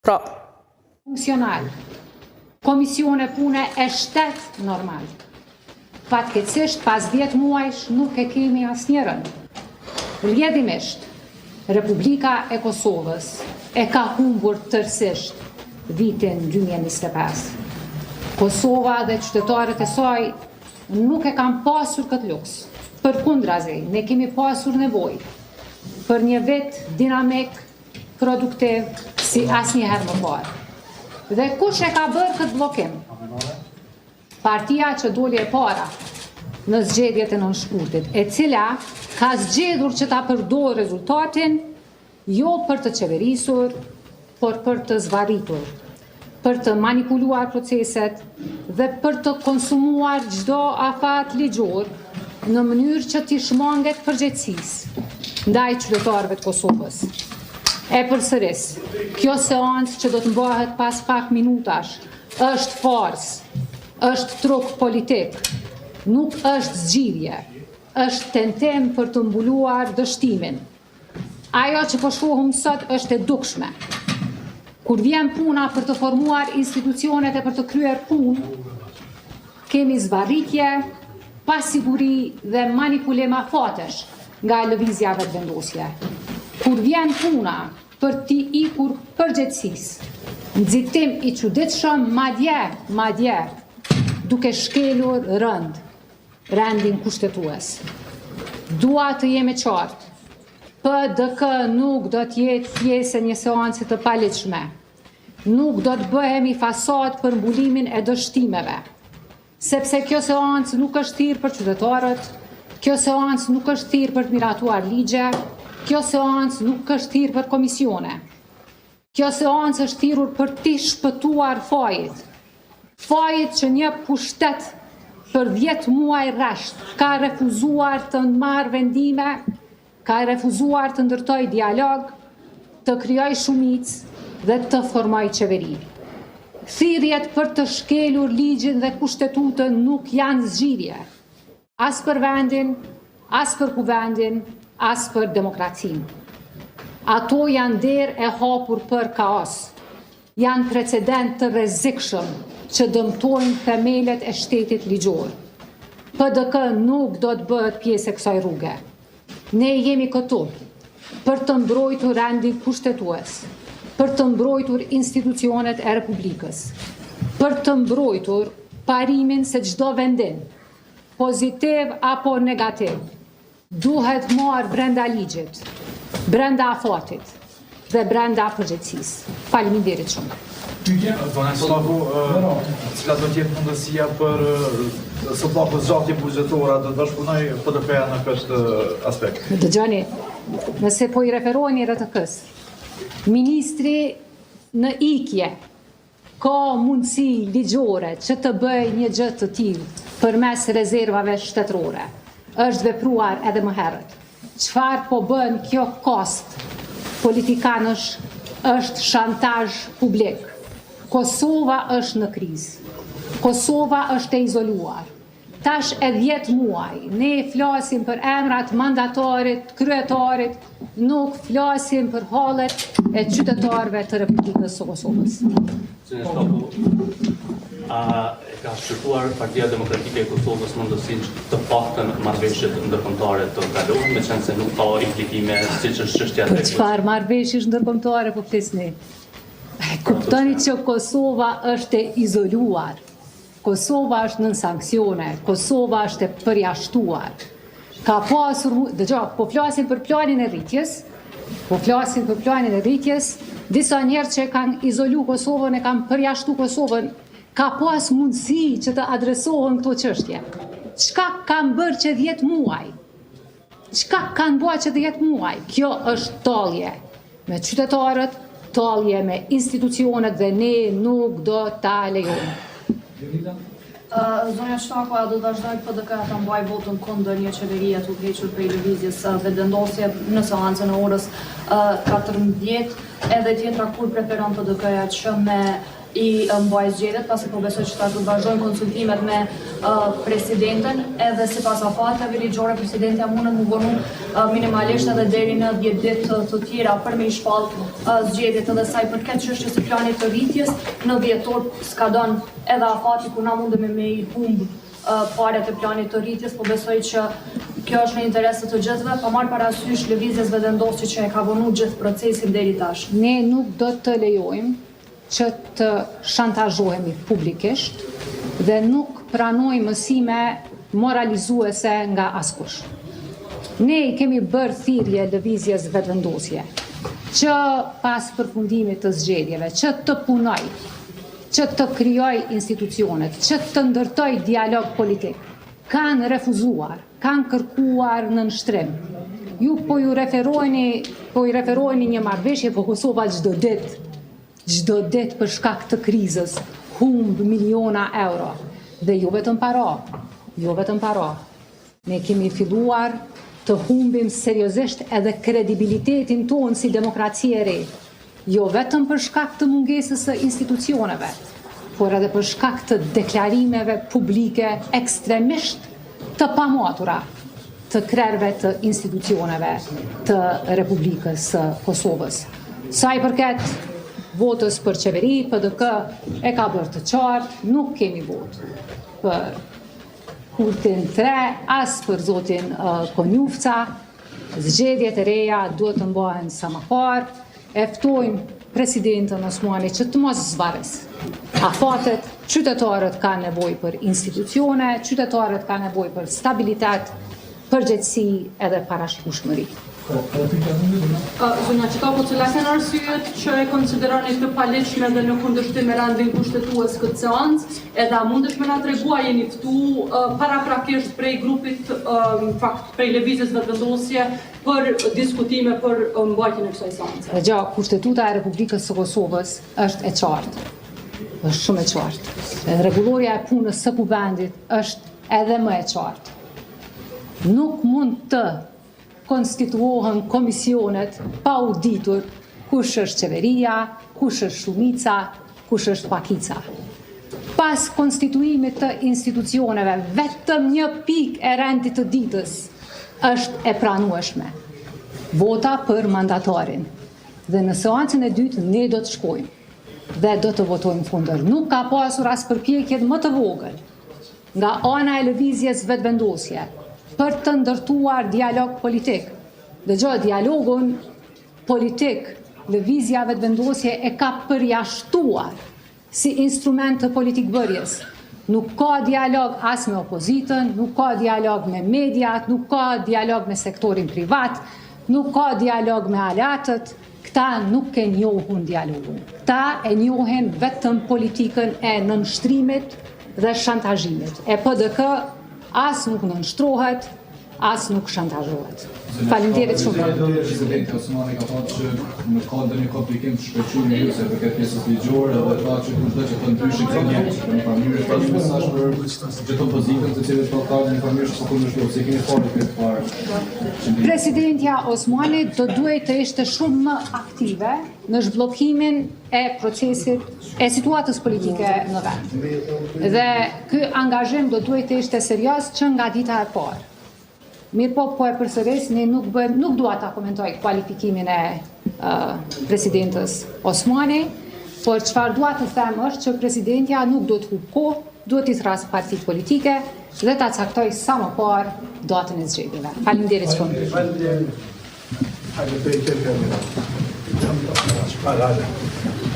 Pra, funksional. Komisione pune e shtet normal. Fatkeqësisht pas 10 muajsh nuk e kemi asnjërin. Rrjedhimisht, Republika e Kosovës e ka humbur tërësisht vitin 2025. Kosova dhe qytetarët e saj nuk e kanë pasur këtë luks. Përkundrazi, ne kemi pasur nevojë për një vit dinamik, produktiv, si asnjëherë më parë. Dhe kush e ka bërë këtë bllokim? Partia që doli e para në zgjedhjet e nënshkurtit, e cila ka zgjedhur që ta përdorë rezultatin jo për të qeverisur, por për të zvarritur, për të manipuluar proceset dhe për të konsumuar çdo afat ligjor në mënyrë që t'i shmanget përgjegjësisë ndaj qytetarëve të Kosovës. E përsëris, kjo seancë që do të mbahet pas pak minutash është farsë, është truk politik, nuk është zgjidhje, është tentim për të mbuluar dështimin. Ajo që po shohim sot është e dukshme. Kur vjen puna për të formuar institucionet e për të kryer punë, kemi zvarritje, pasiguri dhe manipulim afatesh nga lëvizja vetëvendosje. Kur vjen puna për t'i ikur përgjegjësisë, nxitim i çuditshëm, madje, duke shkelur rendin kushtetues. Dua të jemi qartë, PDK nuk do të jetë pjesë e një seance të paligjshme. Nuk do të bëhemi fasad për mbulimin e dështimeve, sepse kjo seancë nuk është thirrë për qytetarët, kjo seancë nuk është thirrë për të miratuar ligje, kjo seancë nuk është thirrë për komisione. Kjo seancë është thirrur për t'i shpëtuar fajit. Fajit që një pushtet për 10 muaj rresht ka refuzuar të marrë vendime, ka refuzuar të ndërtoj dialog, të krijoj shumicë dhe të formoj qeveri. Thirrjet për të shkelur ligjin dhe kushtetutën nuk janë zgjidhje, as për vendin, as për kuvendin, as për demokracinë. Ato janë derë e hapur për kaos. Janë precedent të rrezikshëm që dëmtojnë themelet e shtetit ligjor. PDK nuk do të bëhet pjesë e kësaj rruge. Ne jemi këtu për të mbrojtur rendin kushtetues, për të mbrojtur institucionet e Republikës, për të mbrojtur parimin se çdo vendim, pozitiv apo negativ, duhet marrë brenda ligjit, brenda afatit dhe brenda përgjegjësisë. Faleminderit shumë. Cila do t'jetë mundësia për së paku zgjatje buxhetore do të bashkëpunoj PDK-ja në këtë aspekt? Dëgjoni, nëse po i referoheni RTK-s, ministri në ikje ka mundësi ligjore që të bëjë një gjë të tillë përmes rezervave shtetërore. Është vepruar edhe më herët. Çfarë po bën kjo kost politikanësh është shantazh publik. Kosova është në krizë. Kosova është e izoluar. Tash e 10 muaj, ne flasim për emrat mandatarit, kryetarit, nuk flasim për hallet e qytetarëve të Republikës së Kosovës. A ka shqyrtuar Partia Demokratike e Kosovës mundësinë të paktën marrëveshjet ndërkombëtare të kaluara, me qenë se nuk ka implikime siç është çështja e Për çfarë marrëveshjesh ndërkombëtare po flisni? Kuptoni që Kosova është e izoluar. Kosova është nën sanksione, Kosova është e përjashtuar. Ka pasur, dëgjoj, po flasim për planin e rritjes, disa njerëz që kanë izolu Kosovën e kanë përjashtu Kosovën, ka pas mundësi që të adresohen këto çështje. Çka kanë bërë që 10 muaj? Çka kanë bërë që 10 muaj? Kjo është tallje me qytetarët, tallje me institucionet dhe ne nuk do ta lejojmë. Zonja Shtakova do të vazhdoj PDK ta mbaj votën kundër një qeverie të udhëhequr prej lëvizjes dhe vendosje në seancën e orës 14, edhe tjetra kur preferon PDK-ja që me i mbajë zgjedhjet, pasi po besoj që ta do vazhdojnë konsultimet me presidenten, edhe sipas afateve ligjore presidenti mundet mu vonu minimalisht edhe deri në 10 ditë të tjera për me i shpallë zgjedhjet, edhe sa i përket çështjes së planit të rritjes në dhjetor s'ka don edhe afati ku na mundemi me i humb paret e planit të rritjes, po besoj që kjo është në interes të gjithëve, pa marrë parasysh lëvizjes vendosje që e ka vonu gjithë procesin deri tash. Ne nuk do të lejojmë që të shantazhohemi publikisht dhe nuk pranojmë mësime moralizuese nga askush. Ne i kemi bërë thirrje lëvizjes vetëvendosje që pas përfundimit të zgjedhjeve, që të punoj, që të krijoj institucionet, që të ndërtoj dialog politik, kanë refuzuar, kanë kërkuar në nështrim. Ju po ju referojni një marrëveshje po Kosova çdo ditë për shkak të krizës, humb miliona euro. Dhe jo vetëm para. Ne kemi filluar të humbim seriozisht edhe kredibilitetin tonë si demokraci e re. Jo vetëm për shkak të mungesës së institucioneve, por edhe për shkak të deklarimeve publike ekstremisht të pamatura të krerëve të institucioneve të Republikës së Kosovës. Sa i përket votës për qeveri, PDK e ka bërë të qartë, nuk kemi votë për Kurtin 3, as për zotin Konjufca. Zgjedhjet e reja duhet të mbahen sa më parë. E ftojnë presidentën Osmani që të mos zvarës afatet, qytetarët ka nevojë për institucione, qytetarët ka nevojë për stabilitet, përgjegjësi edhe parashikueshmëri. Zonja Qitako, cilat janë arsyet që e konsideroni të paligjshme dhe në kundërshtim me rendin kushtetues këtë seancë, edhe a mundesh me na tregua jeni ftu paraprakisht prej grupit, prej lëvizjes vetëvendosje për diskutime për mbajtjen e kësaj seance? Kushtetuta e Republikës së Kosovës është e qartë. Është shumë e qartë. Rregulloria e punës së kuvendit është edhe më e qartë. Nuk mund të konstituohen komisionet pa u ditur kush është qeveria, kush është shumica, kush është pakica. Pas konstituimit të institucioneve, vetëm një pikë e rendit të ditës është e pranueshme. Vota për mandatarin. Dhe në seancën e dytë ne do të shkojmë dhe do të votojmë kundër. Nuk ka pasur as përpjekje më të vogël nga ana e lëvizjes vetëvendosje për të ndërtuar dialog politik. Dhe dialogun politik, lëvizja vetëvendosje e ka përjashtuar si instrument të politikbërjes. Nuk ka dialog as me opozitën, nuk ka dialog me mediat, nuk ka dialog me sektorin privat, nuk ka dialog me aleatët. Këta nuk e njohun dialogun. Këta e njohin vetëm politikën e nënshtrimit dhe shantazhimit. E PDK as nuk nënshtrohet, as nuk shantazhohet. Faleminderit shumë. Presidenti Osmani ka thënë që nuk ka ndonjë komplikim të shkëlqyer me se përket pjesës ligjore dhe tha që kushdo që të ndryshë këtë një mënyrë të mesazh për gjithë opozitën, të cilët po kanë një mënyrë të kundërshtuar, se keni folur këtë parë. Presidentja Osmani do duhet të ishte shumë më aktive në zhbllokimin e procesit e situatës politike në vend. Dhe ky angazhim do duhet të ishte serioz që nga dita e parë. Mirë po e përsëris, ne nuk dua ta komentoj kualifikimin e presidentës Osmani, por çfarë dua të them është që presidentja nuk do të humbë kohë, duhet t'i thrasë partitë politike dhe ta caktoj sa më parë datën e zgjedhjeve. Faleminderit shumë. Faleminderit.